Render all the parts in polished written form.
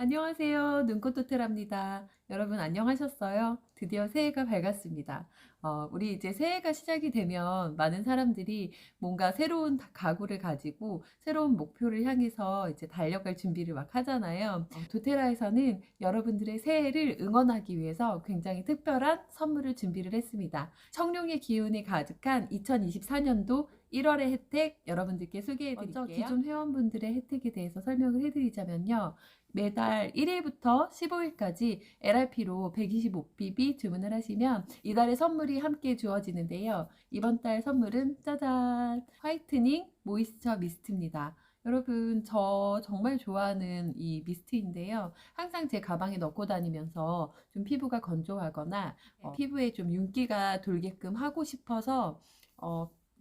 안녕하세요. 눈꽃도테랍니다. 여러분 안녕하셨어요? 드디어 새해가 밝았습니다. 우리 이제 새해가 시작이 되면 많은 사람들이 뭔가 새로운 각오를 가지고 새로운 목표를 향해서 이제 달려갈 준비를 막 하잖아요. 도테라에서는 여러분들의 새해를 응원하기 위해서 굉장히 특별한 선물을 준비를 했습니다. 청룡의 기운이 가득한 2024년도 1월의 혜택 여러분들께 소개해 드릴게요. 먼저 기존 회원분들의 혜택에 대해서 설명을 해드리자면요. 매달 1일부터 15일까지 LRP로 125BB 주문을 하시면 이달의 선물이 함께 주어지는데요. 이번 달 선물은 짜잔! 화이트닝 모이스처 미스트입니다. 여러분, 저 정말 좋아하는 이 미스트인데요. 항상 제 가방에 넣고 다니면서 좀 피부가 건조하거나 피부에 좀 윤기가 돌게끔 하고 싶어서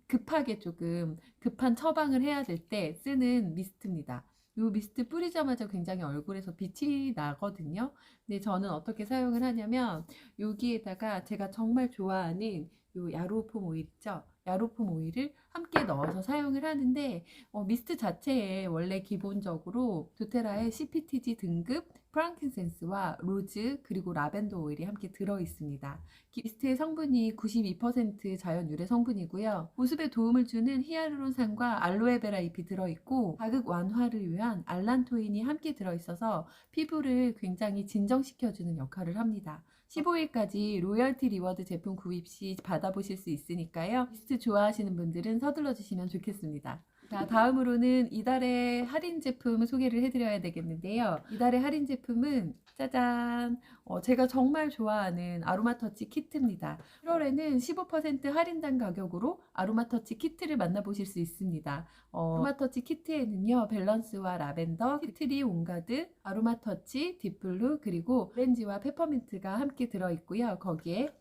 급하게 조금 급한 처방을 해야 될 때 쓰는 미스트입니다. 이 미스트 뿌리자마자 굉장히 얼굴에서 빛이 나거든요. 근데 저는 어떻게 사용을 하냐면 여기에다가 제가 정말 좋아하는 요 야로폼 오일 있죠? 야로폼 오일을 함께 넣어서 사용을 하는데 미스트 자체에 원래 기본적으로 도테라의 CPTG 등급 프랑킨센스와 로즈 그리고 라벤더 오일이 함께 들어 있습니다. 미스트의 성분이 92% 자연 유래 성분이고요. 보습에 도움을 주는 히알루론산과 알로에베라 잎이 들어있고 자극 완화를 위한 알란토인이 함께 들어있어서 피부를 굉장히 진정시켜주는 역할을 합니다. 15일까지 로열티 리워드 제품 구입 시 받아보실 수 있으니까요. 미스트 좋아하시는 분들은 서둘러 주시면 좋겠습니다. 자, 다음으로는 이달의 할인 제품 소개를 해드려야 되겠는데요. 이달의 할인 제품은 짜잔! 제가 정말 좋아하는 아로마터치 키트입니다. 1월에는 15% 할인된 가격으로 아로마터치 키트를 만나보실 수 있습니다. 아로마터치 키트에는요, 밸런스와 라벤더, 티트리 온가드, 아로마터치, 딥블루, 그리고 오렌지와 페퍼민트가 함께 들어있고요. 거기에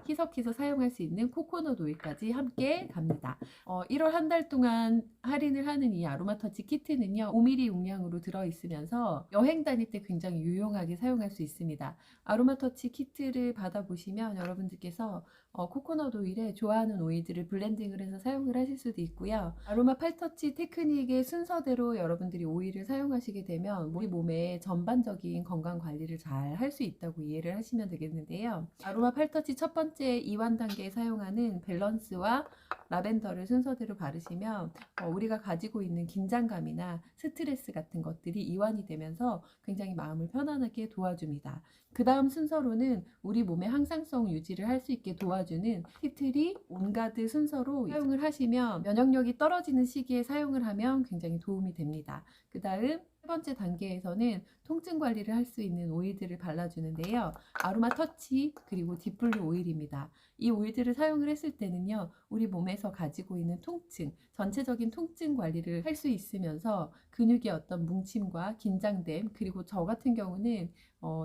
희석해서 사용할 수 있는 코코넛 오일까지 함께 갑니다. 1월 한 달 동안 할인을 하는 이 아로마터치 키트는요, 5ml 용량으로 들어있으면서 여행 다닐 때 굉장히 유용하게 사용할 수 있습니다. 아로마터치 키트를 받아보시면 여러분들께서 코코넛 오일에 좋아하는 오일들을 블렌딩을 해서 사용을 하실 수도 있고요. 아로마 팔터치 테크닉의 순서대로 여러분들이 오일을 사용하시게 되면 우리 몸의 전반적인 건강 관리를 잘 할 수 있다고 이해를 하시면 되겠는데요. 아로마 팔터치 첫 번째 이완 단계에 사용하는 밸런스와 라벤더를 순서대로 바르시면 우리가 가지고 있는 긴장감이나 스트레스 같은 것들이 이완이 되면서 굉장히 마음을 편안하게 도와줍니다. 그 다음 순서로는 우리 몸의 항상성 유지를 할 수 있게 도와주는 티트리, 온가드 순서로 사용을 하시면 면역력이 떨어지는 시기에 사용을 하면 굉장히 도움이 됩니다. 그 다음 세 번째 단계에서는 통증 관리를 할 수 있는 오일들을 발라주는데요. 아로마 터치 그리고 딥블루 오일입니다. 이 오일들을 사용을 했을 때는요, 우리 몸에서 가지고 있는 통증, 전체적인 통증 관리를 할 수 있으면서 근육의 어떤 뭉침과 긴장됨, 그리고 저 같은 경우는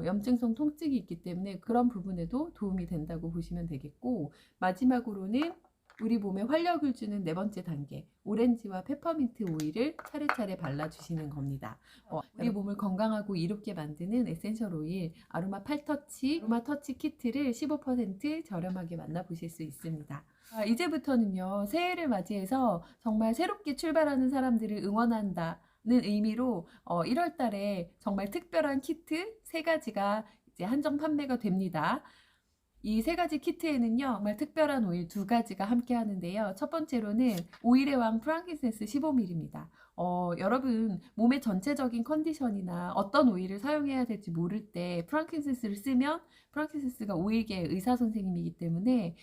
염증성 통증이 있기 때문에 그런 부분에도 도움이 된다고 보시면 되겠고, 마지막으로는 우리 몸에 활력을 주는 네 번째 단계, 오렌지와 페퍼민트 오일을 차례차례 발라주시는 겁니다. 우리 몸을 건강하고 이롭게 만드는 에센셜 오일 아로마 팔터치, 아로마 터치 키트를 15% 저렴하게 만나보실 수 있습니다. 이제부터는요, 새해를 맞이해서 정말 새롭게 출발하는 사람들을 응원한다. 는 의미로 1월 달에 정말 특별한 키트 3가지가 이제 한정 판매가 됩니다. 이 3가지 키트에는요, 정말 특별한 오일 2가지가 함께 하는데요. 첫 번째로는 오일의 왕 프랑킨센스 15ml입니다. 여러분, 몸의 전체적인 컨디션이나 어떤 오일을 사용해야 될지 모를 때 프랑킨센스를 쓰면 프랑킨센스가 오일계 의사 선생님이기 때문에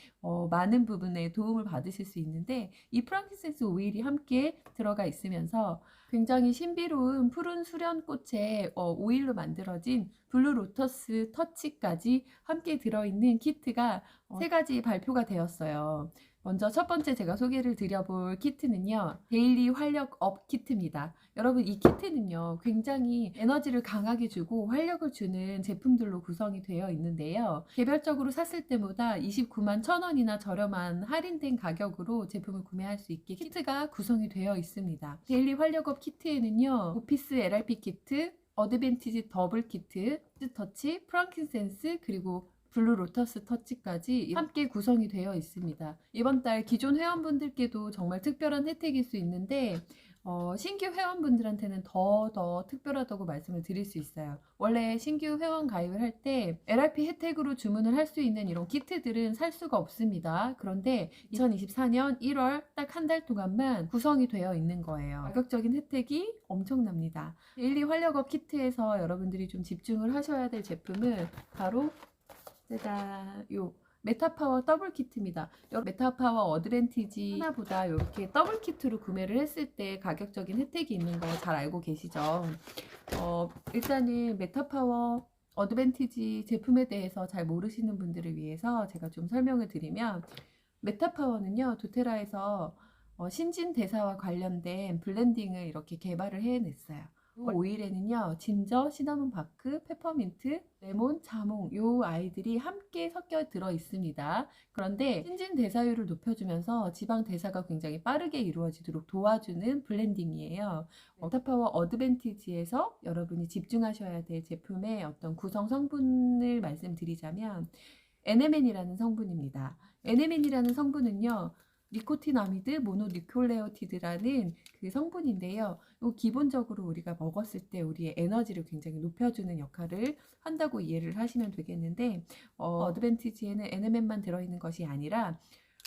많은 부분에 도움을 받으실 수 있는데 이 프랑킨센스 오일이 함께 들어가 있으면서 굉장히 신비로운 푸른 수련꽃의 오일로 만들어진 블루 로터스 터치까지 함께 들어있는 키트가 3가지 발표가 되었어요. 먼저 첫 번째 제가 소개를 드려볼 키트는요, 데일리 활력 업 키트입니다. 여러분, 이 키트는요, 굉장히 에너지를 강하게 주고 활력을 주는 제품들로 구성이 되어 있는데요. 개별적으로 샀을 때보다 29만 1,000원이나 저렴한 할인된 가격으로 제품을 구매할 수 있게 키트가 구성이 되어 있습니다. 데일리 활력 업 키트에는요, 오피스 LRP 키트, 어드밴티지 더블 키트, 터치, 프랑킨센스, 그리고 블루 로터스 터치까지 함께 구성이 되어 있습니다. 이번 달 기존 회원분들께도 정말 특별한 혜택일 수 있는데 신규 회원분들한테는 더 특별하다고 말씀을 드릴 수 있어요. 원래 신규 회원 가입을 할 때 LRP 혜택으로 주문을 할 수 있는 이런 키트들은 살 수가 없습니다. 그런데 2024년 1월 딱 한 달 동안만 구성이 되어 있는 거예요. 가격적인 혜택이 엄청납니다. 데일리 활력업 키트에서 여러분들이 좀 집중을 하셔야 될 제품은 바로 짜잔, 요 메타파워 더블 키트입니다. 메타파워 어드밴티지 하나보다 이렇게 더블 키트로 구매를 했을 때 가격적인 혜택이 있는 거 잘 알고 계시죠? 일단은 메타파워 어드밴티지 제품에 대해서 잘 모르시는 분들을 위해서 제가 좀 설명을 드리면, 메타파워는요, 도테라에서 신진대사와 관련된 블렌딩을 이렇게 개발을 해냈어요. 오일에는요, 진저, 시나몬 바크, 페퍼민트, 레몬, 자몽 요 아이들이 함께 섞여 들어 있습니다. 그런데 신진 대사율을 높여주면서 지방 대사가 굉장히 빠르게 이루어지도록 도와주는 블렌딩이에요. 메타파워 어드밴티지에서 여러분이 집중하셔야 될 제품의 어떤 구성 성분을 말씀드리자면, NMN이라는 성분입니다. NMN이라는 성분은요, 니코티나미드 모노니콜레오티드라는 그 성분인데요. 기본적으로 우리가 먹었을 때 우리의 에너지를 굉장히 높여주는 역할을 한다고 이해를 하시면 되겠는데, 어드밴티지에는 NMN만 들어있는 것이 아니라,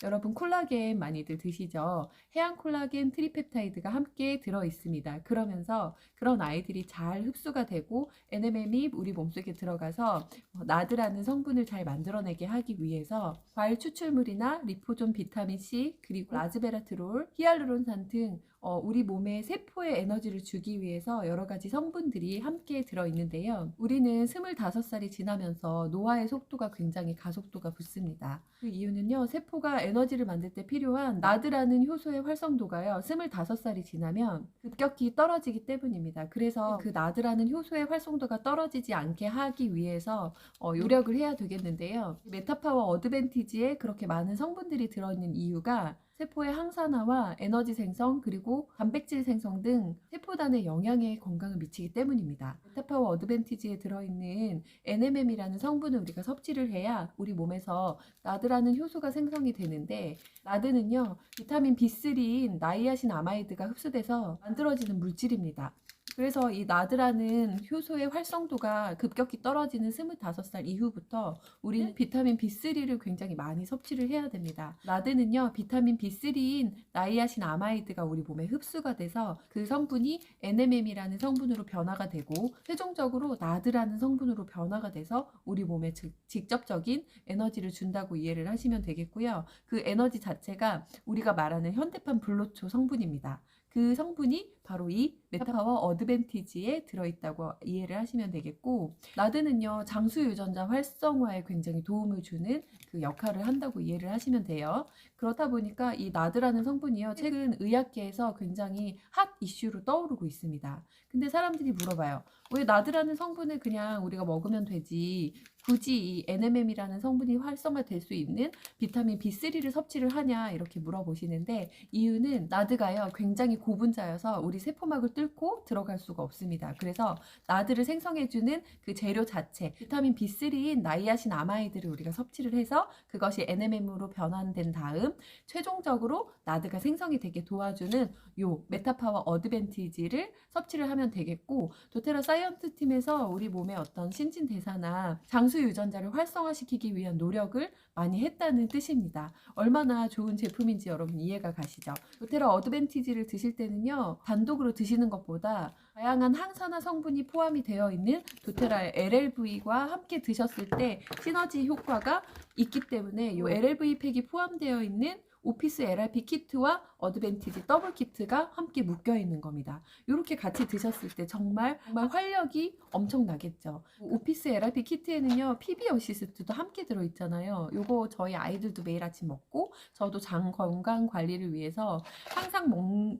여러분 콜라겐 많이들 드시죠? 해양 콜라겐 트리펩타이드가 함께 들어 있습니다. 그러면서 그런 아이들이 잘 흡수가 되고 NMN이 우리 몸속에 들어가서 나드라는 성분을 잘 만들어내게 하기 위해서 과일 추출물이나 리포존 비타민C, 그리고 라즈베라트롤, 히알루론산 등 우리 몸의 세포에 에너지를 주기 위해서 여러 가지 성분들이 함께 들어있는데요. 우리는 25살이 지나면서 노화의 속도가 굉장히 가속도가 붙습니다. 그 이유는요, 세포가 에너지를 만들 때 필요한 나드라는 효소의 활성도가요, 25살이 지나면 급격히 떨어지기 때문입니다. 그래서 그 나드라는 효소의 활성도가 떨어지지 않게 하기 위해서 노력을 해야 되겠는데요. 메타파워 어드밴티지에 그렇게 많은 성분들이 들어있는 이유가 세포의 항산화와 에너지 생성, 그리고 단백질 생성 등 세포단의 영양에 건강을 미치기 때문입니다. 메타파워 어드밴티지에 들어있는 NMM이라는 성분을 우리가 섭취를 해야 우리 몸에서 나드라는 효소가 생성이 되는데, 나드는요, 비타민 B3인 나이아신 아마이드가 흡수돼서 만들어지는 물질입니다. 그래서 이 나드라는 효소의 활성도가 급격히 떨어지는 25살 이후부터 우리는 비타민 B3를 굉장히 많이 섭취를 해야 됩니다. 나드는요, 비타민 B3인 나이아신 아마이드가 우리 몸에 흡수가 돼서 그 성분이 NMM이라는 성분으로 변화가 되고, 최종적으로 나드라는 성분으로 변화가 돼서 우리 몸에 직접적인 에너지를 준다고 이해를 하시면 되겠고요. 그 에너지 자체가 우리가 말하는 현대판 불로초 성분입니다. 그 성분이 바로 이 메타파워 어드밴티지에 들어있다고 이해를 하시면 되겠고, 나드는요, 장수 유전자 활성화에 굉장히 도움을 주는 그 역할을 한다고 이해를 하시면 돼요. 그렇다 보니까 이 나드라는 성분이요, 최근 의학계에서 굉장히 핫 이슈로 떠오르고 있습니다. 근데 사람들이 물어봐요. 왜 나드라는 성분을 그냥 우리가 먹으면 되지, 굳이 이 NMM이라는 성분이 활성화될 수 있는 비타민 B3를 섭취를 하냐, 이렇게 물어보시는데, 이유는 나드가요, 굉장히 고분자여서 우리 세포막을 뚫고 들어갈 수가 없습니다. 그래서 나드를 생성해주는 그 재료 자체, 비타민 B3인 나이아신 아마이드를 우리가 섭취를 해서 그것이 NMM으로 변환된 다음 최종적으로 나드가 생성이 되게 도와주는 요 메타파워 어드밴티지를 섭취를 하면 되겠고, 도테라 사이언스 팀에서 우리 몸의 어떤 신진대사나 장수 유전자를 활성화시키기 위한 노력을 많이 했다는 뜻입니다. 얼마나 좋은 제품인지 여러분 이해가 가시죠? 도테라 어드밴티지를 드실 때는요, 단독으로 드시는 것보다 다양한 항산화 성분이 포함이 되어 있는 도테라 LLV과 함께 드셨을 때 시너지 효과가 있기 때문에 이 LLV 팩이 포함되어 있는 오피스 LRP 키트와 어드밴티지 더블 키트가 함께 묶여 있는 겁니다. 이렇게 같이 드셨을 때 정말 활력이 엄청나겠죠. 오피스 LRP 키트에는요, PB 어시스트도 함께 들어있잖아요. 요거 저희 아이들도 매일 아침 먹고 저도 장 건강 관리를 위해서 항상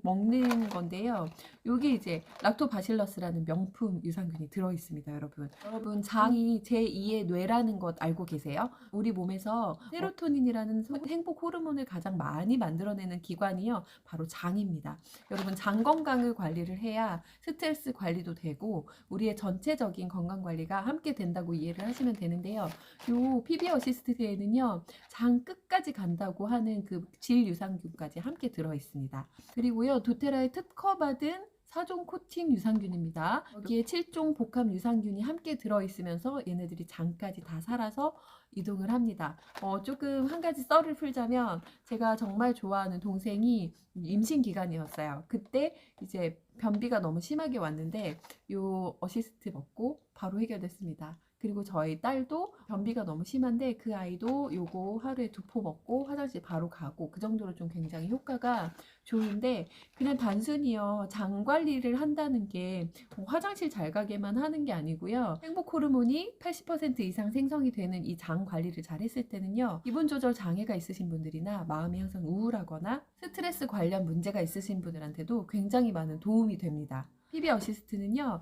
먹는 건데요. 여기 이제 락토바실러스라는 명품 유산균이 들어있습니다, 여러분. 여러분, 장이 제2의 뇌라는 것 알고 계세요? 우리 몸에서 세로토닌이라는 행복 호르몬을 가장 가장 많이 만들어내는 기관이요, 바로 장입니다. 여러분, 장 건강을 관리를 해야 스트레스 관리도 되고 우리의 전체적인 건강 관리가 함께 된다고 이해를 하시면 되는데요. 요 PB 어시스트에는요, 장 끝까지 간다고 하는 그 질 유산균까지 함께 들어 있습니다. 그리고요, 도테라에 특허받은 4종 코팅 유산균입니다. 여기에 7종 복합 유산균이 함께 들어있으면서 얘네들이 장까지 다 살아서 이동을 합니다. 조금 한 가지 썰을 풀자면, 제가 정말 좋아하는 동생이 임신 기간이었어요. 그때 이제 변비가 너무 심하게 왔는데 요 어시스트 먹고 바로 해결됐습니다. 그리고 저희 딸도 변비가 너무 심한데 그 아이도 요거 하루에 2포 먹고 화장실 바로 가고, 그 정도로 좀 굉장히 효과가 좋은데, 그냥 단순히요, 장 관리를 한다는 게 화장실 잘 가게만 하는 게 아니고요. 행복 호르몬이 80% 이상 생성이 되는 이 장 관리를 잘 했을 때는요, 기분 조절 장애가 있으신 분들이나 마음이 항상 우울하거나 스트레스 관련 문제가 있으신 분들한테도 굉장히 많은 도움이 됩니다. PB 어시스트는요,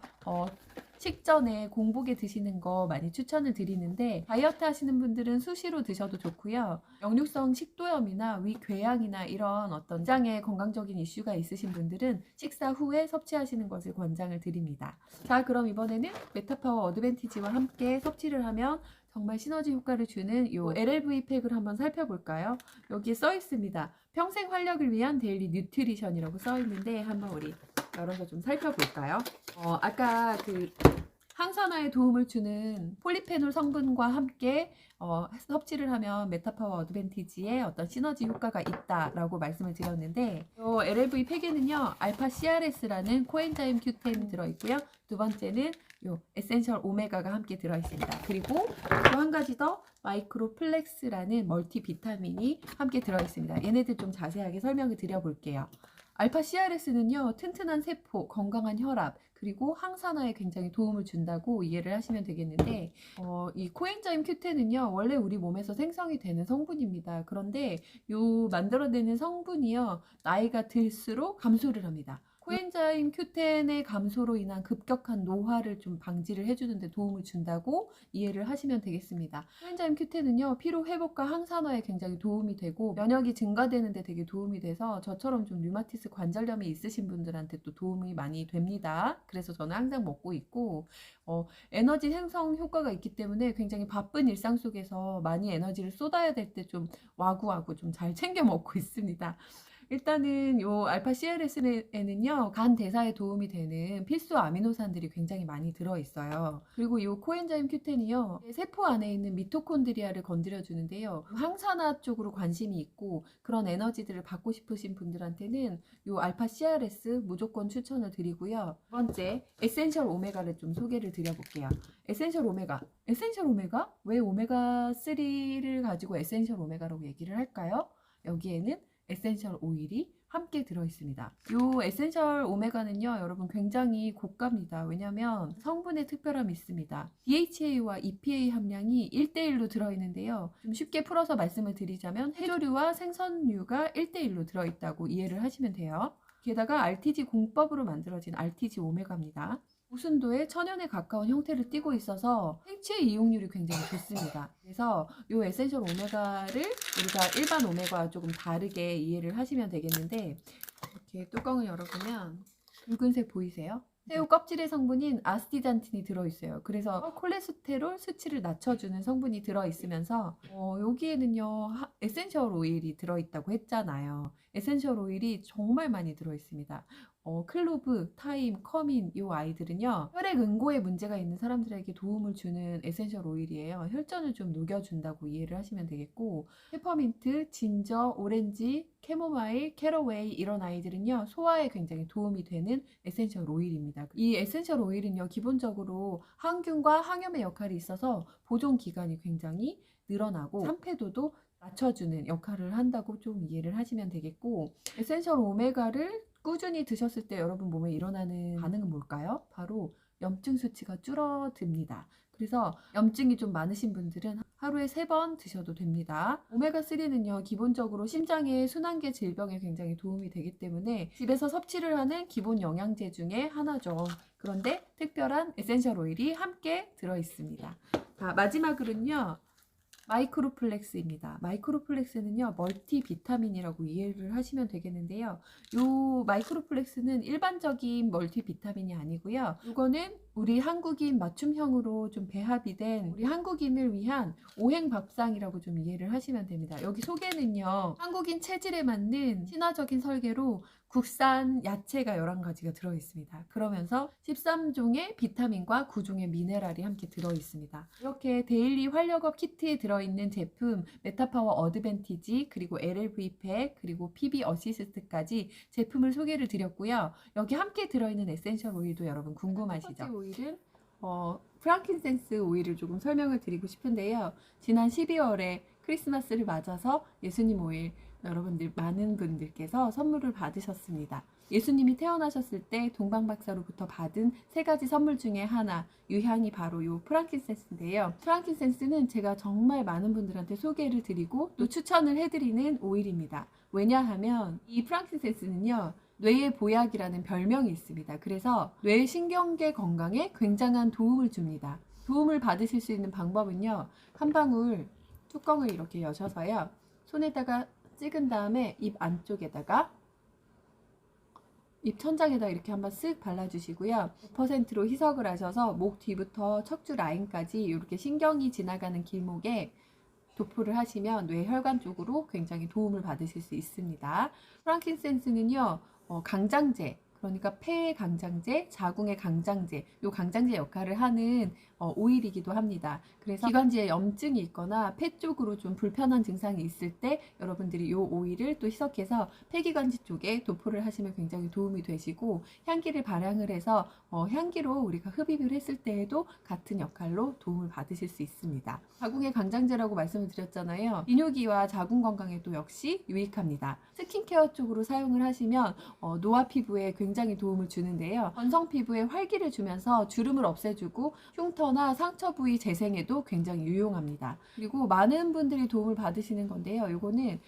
식전에 공복에 드시는 거 많이 추천을 드리는데, 다이어트 하시는 분들은 수시로 드셔도 좋고요. 역류성 식도염이나 위궤양이나 이런 어떤 장의 건강적인 이슈가 있으신 분들은 식사 후에 섭취하시는 것을 권장을 드립니다. 자, 그럼 이번에는 메타파워 어드밴티지와 함께 섭취를 하면 정말 시너지 효과를 주는 요 LLV 팩을 한번 살펴볼까요? 여기에 써 있습니다. 평생 활력을 위한 데일리 뉴트리션이라고 써 있는데, 한번 우리 열어서 좀 살펴볼까요? 아까 그 항산화에 도움을 주는 폴리페놀 성분과 함께 섭취를 하면 메타파워 어드밴티지에 어떤 시너지 효과가 있다라고 말씀을 드렸는데, 이 LLV 팩에는요, 알파 CRS라는 코엔자임 Q10이 들어있고요. 두 번째는 요 에센셜 오메가가 함께 들어있습니다. 그리고 또 한 가지 더 마이크로 플렉스라는 멀티 비타민이 함께 들어있습니다. 얘네들 좀 자세하게 설명을 드려볼게요. 알파 CRS는요, 튼튼한 세포, 건강한 혈압, 그리고 항산화에 굉장히 도움을 준다고 이해를 하시면 되겠는데, 이 코엔자임 Q10은요, 원래 우리 몸에서 생성이 되는 성분입니다. 그런데 요 만들어내는 성분이요, 나이가 들수록 감소를 합니다. 코엔자임 Q10의 감소로 인한 급격한 노화를 좀 방지를 해주는 데 도움을 준다고 이해를 하시면 되겠습니다. 코엔자임 Q10은요, 피로 회복과 항산화에 굉장히 도움이 되고 면역이 증가되는 데 되게 도움이 돼서 저처럼 좀 류마티스 관절염이 있으신 분들한테 또 도움이 많이 됩니다. 그래서 저는 항상 먹고 있고, 에너지 생성 효과가 있기 때문에 굉장히 바쁜 일상 속에서 많이 에너지를 쏟아야 될 때 좀 와구와구 좀 잘 챙겨 먹고 있습니다. 일단은 요 알파 CRS에는요, 간 대사에 도움이 되는 필수 아미노산들이 굉장히 많이 들어있어요. 그리고 요 코엔자임 Q10이요, 세포 안에 있는 미토콘드리아를 건드려 주는데요, 항산화 쪽으로 관심이 있고 그런 에너지들을 받고 싶으신 분들한테는 요 알파 CRS 무조건 추천을 드리고요. 두 번째, 에센셜 오메가를 좀 소개를 드려볼게요. 에센셜 오메가. 에센셜 오메가? 왜 오메가3를 가지고 에센셜 오메가라고 얘기를 할까요? 여기에는 에센셜 오일이 함께 들어있습니다. 이 에센셜 오메가는요, 여러분 굉장히 고가입니다. 왜냐하면 성분의 특별함이 있습니다. DHA와 EPA 함량이 1대1로 들어있는데요. 좀 쉽게 풀어서 말씀을 드리자면 해조류와 생선류가 1대1로 들어있다고 이해를 하시면 돼요. 게다가 RTG 공법으로 만들어진 RTG 오메가입니다. 고순도의 천연에 가까운 형태를 띠고 있어서 생체 이용률이 굉장히 좋습니다. 그래서 이 에센셜 오메가를 우리가 일반 오메가와 조금 다르게 이해를 하시면 되겠는데, 이렇게 뚜껑을 열어보면 붉은색 보이세요? 새우 껍질의 성분인 아스티잔틴이 들어있어요. 그래서 콜레스테롤 수치를 낮춰주는 성분이 들어있으면서 여기에는요, 에센셜 오일이 들어있다고 했잖아요. 에센셜 오일이 정말 많이 들어있습니다. 클로브, 타임, 커민 이 아이들은요, 혈액 응고에 문제가 있는 사람들에게 도움을 주는 에센셜 오일이에요. 혈전을 좀 녹여준다고 이해를 하시면 되겠고, 페퍼민트, 진저, 오렌지, 캐모마일, 캐러웨이 이런 아이들은요, 소화에 굉장히 도움이 되는 에센셜 오일입니다. 이 에센셜 오일은요, 기본적으로 항균과 항염의 역할이 있어서 보존 기간이 굉장히 늘어나고 산패도도 낮춰주는 역할을 한다고 좀 이해를 하시면 되겠고, 에센셜 오메가를 꾸준히 드셨을 때 여러분 몸에 일어나는 반응은 뭘까요? 바로 염증 수치가 줄어듭니다. 그래서 염증이 좀 많으신 분들은 하루에 3번 드셔도 됩니다. 오메가3는요, 기본적으로 심장의 순환계 질병에 굉장히 도움이 되기 때문에 집에서 섭취를 하는 기본 영양제 중에 하나죠. 그런데 특별한 에센셜 오일이 함께 들어있습니다. 자, 마지막으로는요, 마이크로플렉스입니다. 마이크로플렉스는요, 멀티비타민이라고 이해를 하시면 되겠는데요. 요 마이크로플렉스는 일반적인 멀티비타민이 아니고요. 이거는 우리 한국인 맞춤형으로 좀 배합이 된 우리 한국인을 위한 오행밥상이라고 좀 이해를 하시면 됩니다. 여기 속에는요, 한국인 체질에 맞는 친화적인 설계로 국산 야채가 11가지가 들어있습니다. 그러면서 13종의 비타민과 9종의 미네랄이 함께 들어있습니다. 이렇게 데일리 활력업 키트에 들어있는 제품 메타파워 어드밴티지, 그리고 LLV팩, 그리고 PB 어시스트까지 제품을 소개를 드렸고요. 여기 함께 들어있는 에센셜 오일도 여러분 궁금하시죠? 첫 번째 오일은 프랑킨센스 오일을 조금 설명을 드리고 싶은데요. 지난 12월에 크리스마스를 맞아서 예수님 오일 여러분들 많은 분들께서 선물을 받으셨습니다. 예수님이 태어나셨을 때 동방박사로부터 받은 3가지 선물 중에 하나, 유향이 바로 요 프랑킨센스인데요. 프랑킨센스는 제가 정말 많은 분들한테 소개를 드리고 또 추천을 해드리는 오일입니다. 왜냐하면 이 프랑킨센스는요, 뇌의 보약이라는 별명이 있습니다. 그래서 뇌신경계 건강에 굉장한 도움을 줍니다. 도움을 받으실 수 있는 방법은요, 한 방울 뚜껑을 이렇게 여셔서요, 손에다가 찍은 다음에 입 안쪽에다가 입 천장에다 이렇게 한번 쓱 발라주시고요. 5%로 희석을 하셔서 목 뒤부터 척추 라인까지 이렇게 신경이 지나가는 길목에 도포를 하시면 뇌혈관 쪽으로 굉장히 도움을 받으실 수 있습니다. 프랑킨센스는요, 강장제, 그러니까 폐의 강장제, 자궁의 강장제, 요 강장제 역할을 하는 오일이기도 합니다. 그래서 기관지에 염증이 있거나 폐 쪽으로 좀 불편한 증상이 있을 때 여러분들이 요 오일을 또 희석해서 폐기관지 쪽에 도포를 하시면 굉장히 도움이 되시고, 향기를 발향을 해서 향기로 우리가 흡입을 했을 때에도 같은 역할로 도움을 받으실 수 있습니다. 자궁의 강장제라고 말씀을 드렸잖아요. 비뇨기와 자궁 건강에도 역시 유익합니다. 스킨케어 쪽으로 사용을 하시면 노화 피부에 굉장히 도움을 주는데요. 건성 피부에 활기를 주면서 주름을 없애주고 흉터나 상처 부위 재생에도 굉장히 유용합니다. 그리고 많은 분들이 도움을 받으시는 건데요. 이거는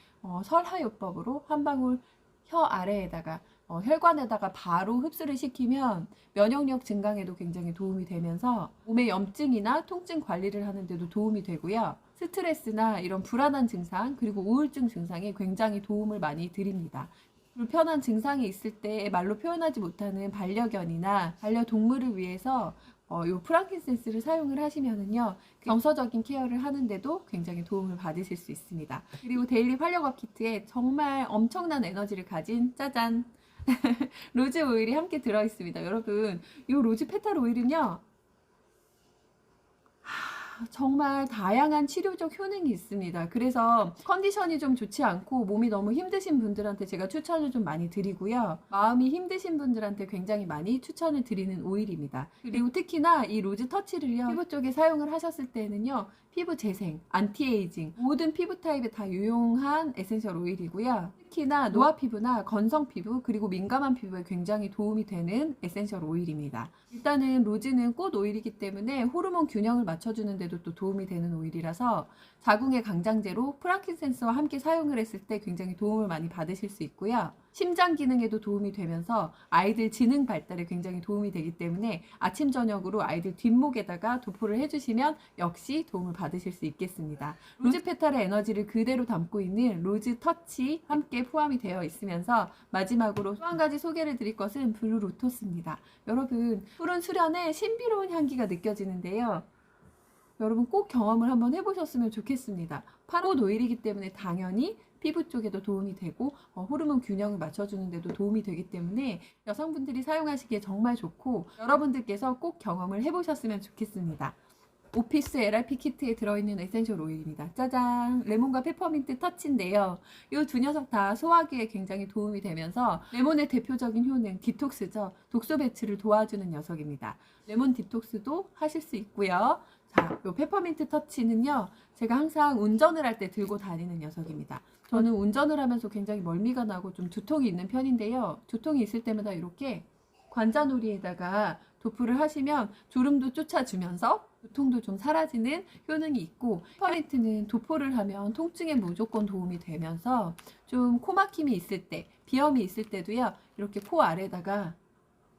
설하요법으로 한 방울 혀 아래에다가 혈관에다가 바로 흡수를 시키면 면역력 증강에도 굉장히 도움이 되면서 몸의 염증이나 통증 관리를 하는데도 도움이 되고요. 스트레스나 이런 불안한 증상, 그리고 우울증 증상에 굉장히 도움을 많이 드립니다. 불편한 증상이 있을 때 말로 표현하지 못하는 반려견이나 반려동물을 위해서 요 프랑킨센스를 사용을 하시면은요, 정서적인 케어를 하는데도 굉장히 도움을 받으실 수 있습니다. 그리고 데일리 활력업 키트에 정말 엄청난 에너지를 가진 짜잔! 로즈 오일이 함께 들어있습니다. 여러분, 이 로즈 페탈 오일은요, 정말 다양한 치료적 효능이 있습니다. 그래서 컨디션이 좀 좋지 않고 몸이 너무 힘드신 분들한테 제가 추천을 좀 많이 드리고요. 마음이 힘드신 분들한테 굉장히 많이 추천을 드리는 오일입니다. 그리고 특히나 이 로즈 터치를요, 피부 쪽에 사용을 하셨을 때는요, 피부 재생, 안티에이징, 모든 피부 타입에 다 유용한 에센셜 오일이고요. 특히나 노화 피부나 건성 피부, 그리고 민감한 피부에 굉장히 도움이 되는 에센셜 오일입니다. 일단은 로즈는 꽃 오일이기 때문에 호르몬 균형을 맞춰주는 데도 또 도움이 되는 오일이라서 자궁의 강장제로 프랑킨센스와 함께 사용을 했을 때 굉장히 도움을 많이 받으실 수 있고요. 심장 기능에도 도움이 되면서 아이들 지능 발달에 굉장히 도움이 되기 때문에 아침 저녁으로 아이들 뒷목에다가 도포를 해주시면 역시 도움을 받으실 수 있겠습니다. 로즈 페탈의 에너지를 그대로 담고 있는 로즈 터치 함께 포함이 되어 있으면서 마지막으로 또 한 가지 소개를 드릴 것은 블루 로토스입니다. 여러분, 푸른 수련의 신비로운 향기가 느껴지는데요. 여러분 꼭 경험을 한번 해보셨으면 좋겠습니다. 파꽃 오일이기 때문에 당연히 피부 쪽에도 도움이 되고 호르몬 균형을 맞춰주는 데도 도움이 되기 때문에 여성분들이 사용하시기에 정말 좋고, 여러분들께서 꼭 경험을 해보셨으면 좋겠습니다. 오피스 LRP 키트에 들어있는 에센셜 오일입니다. 짜잔! 레몬과 페퍼민트 터치인데요. 이 두 녀석 다 소화기에 굉장히 도움이 되면서 레몬의 대표적인 효능, 디톡스죠. 독소 배출을 도와주는 녀석입니다. 레몬 디톡스도 하실 수 있고요. 자, 요 페퍼민트 터치는요, 제가 항상 운전을 할 때 들고 다니는 녀석입니다. 저는 운전을 하면서 굉장히 멀미가 나고 좀 두통이 있는 편인데요. 두통이 있을 때마다 이렇게 관자놀이에다가 도포를 하시면 졸음도 쫓아주면서 두통도 좀 사라지는 효능이 있고, 페퍼민트는 도포를 하면 통증에 무조건 도움이 되면서 좀 코막힘이 있을 때, 비염이 있을 때도요, 이렇게 코 아래다가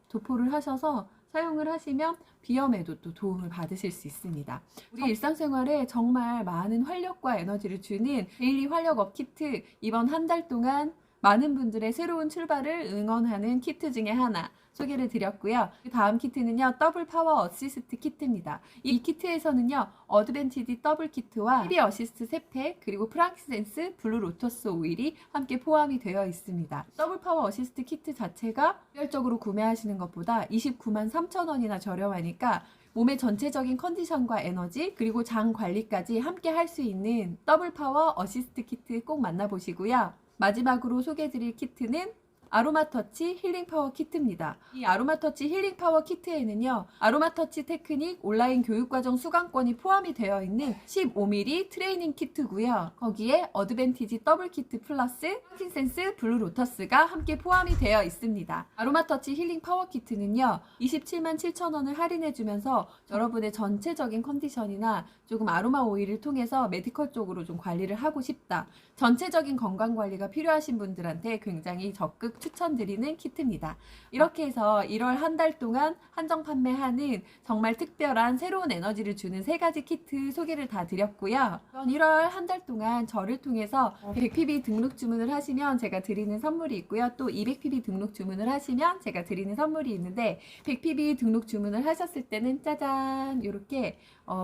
도포를 하셔서 사용을 하시면 비염에도 또 도움을 받으실 수 있습니다. 우리 일상생활에 정말 많은 활력과 에너지를 주는 데일리 활력업 키트, 이번 한 달 동안 많은 분들의 새로운 출발을 응원하는 키트 중에 하나 소개를 드렸고요. 그 다음 키트는요, 더블 파워 어시스트 키트입니다. 이 키트에서는요, 어드밴티지 더블 키트와 헤비 어시스트 3팩, 그리고 프랑키센스 블루 로터스 오일이 함께 포함이 되어 있습니다. 더블 파워 어시스트 키트 자체가 개별적으로 구매하시는 것보다 29만 3천 원이나 저렴하니까 몸의 전체적인 컨디션과 에너지, 그리고 장 관리까지 함께 할 수 있는 더블 파워 어시스트 키트 꼭 만나보시고요. 마지막으로 소개해드릴 키트는 아로마터치 힐링 파워 키트입니다. 이 아로마터치 힐링 파워 키트에는요, 아로마터치 테크닉 온라인 교육과정 수강권이 포함이 되어 있는 15mm 트레이닝 키트고요. 거기에 어드밴티지 더블 키트 플러스 프랑킨센스 블루 로터스가 함께 포함이 되어 있습니다. 아로마터치 힐링 파워 키트는요, 27만 7천 원을 할인해주면서 여러분의 전체적인 컨디션이나 조금 아로마 오일을 통해서 메디컬 쪽으로 좀 관리를 하고 싶다, 전체적인 건강 관리가 필요하신 분들한테 굉장히 적극 추천드리는 키트입니다. 이렇게 해서 1월 한 달 동안 한정 판매하는 정말 특별한 새로운 에너지를 주는 3가지 키트 소개를 다 드렸고요. 1월 한 달 동안 저를 통해서 100pb 등록 주문을 하시면 제가 드리는 선물이 있고요. 또 200pb 등록 주문을 하시면 제가 드리는 선물이 있는데, 100pb 등록 주문을 하셨을 때는 짜잔, 이렇게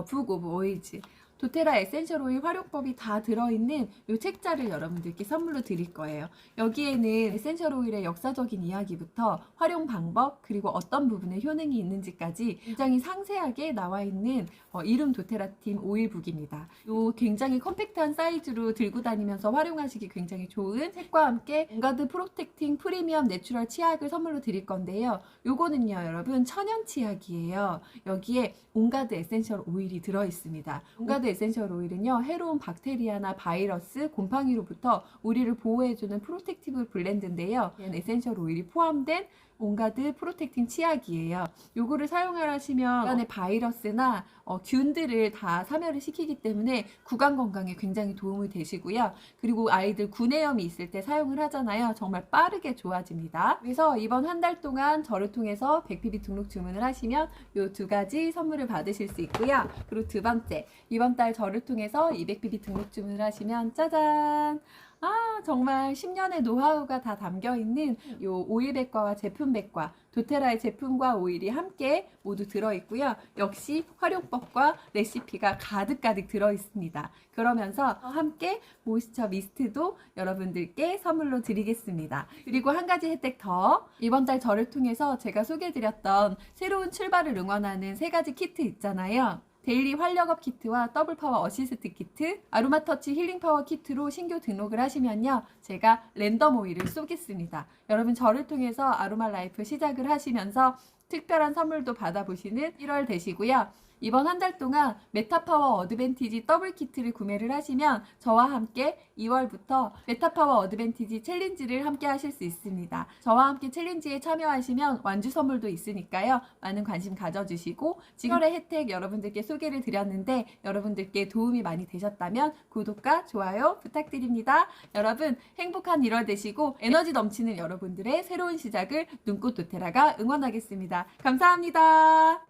북 오브 오일즈 도테라 에센셜 오일 활용법이 다 들어있는 이 책자를 여러분들께 선물로 드릴 거예요. 여기에는 에센셜 오일의 역사적인 이야기부터 활용 방법, 그리고 어떤 부분에 효능이 있는지까지 굉장히 상세하게 나와 있는 이름 도테라팀 오일북입니다. 이 굉장히 컴팩트한 사이즈로 들고 다니면서 활용하시기 굉장히 좋은 책과 함께 온가드 프로텍팅 프리미엄 내추럴 치약을 선물로 드릴 건데요. 요거는요, 여러분, 천연 치약이에요. 여기에 온가드 에센셜 오일이 들어있습니다. 온가드 에센셜 오일은요, 해로운 박테리아나 바이러스, 곰팡이로부터 우리를 보호해주는 프로텍티브 블렌드인데요. 에센셜 오일이 포함된 온가드 프로텍팅 치약이에요. 요거를 사용하시면 안에 바이러스나 균들을 다 사멸을 시키기 때문에 구강 건강에 굉장히 도움이 되시고요. 그리고 아이들 구내염이 있을 때 사용을 하잖아요. 정말 빠르게 좋아집니다. 그래서 이번 한 달 동안 저를 통해서 100pb 등록 주문을 하시면 요 2가지 선물을 받으실 수 있고요. 그리고 두 번째, 이번 달 저를 통해서 200pb 등록 주문을 하시면 짜잔! 정말 10년의 노하우가 다 담겨있는 요 오일백과와 제품백과 도테라의 제품과 오일이 함께 모두 들어있고요. 역시 활용법과 레시피가 가득가득 들어있습니다. 그러면서 함께 모이스처 미스트도 여러분들께 선물로 드리겠습니다. 그리고 한 가지 혜택 더, 이번 달 저를 통해서 제가 소개해드렸던 새로운 출발을 응원하는 3가지 키트 있잖아요. 데일리 활력업 키트와 더블 파워 어시스트 키트, 아로마터치 힐링 파워 키트로 신규 등록을 하시면요, 제가 랜덤 오일을 쏘겠습니다. 여러분, 저를 통해서 아로마 라이프 시작을 하시면서 특별한 선물도 받아보시는 1월 되시고요. 이번 한 달 동안 메타파워 어드밴티지 더블 키트를 구매를 하시면 저와 함께 2월부터 메타파워 어드밴티지 챌린지를 함께 하실 수 있습니다. 저와 함께 챌린지에 참여하시면 완주 선물도 있으니까요. 많은 관심 가져주시고, 지금의 혜택 여러분들께 소개를 드렸는데 여러분들께 도움이 많이 되셨다면 구독과 좋아요 부탁드립니다. 여러분, 행복한 1월 되시고 에너지 넘치는 여러분들의 새로운 시작을 눈꽃 도테라가 응원하겠습니다. 감사합니다.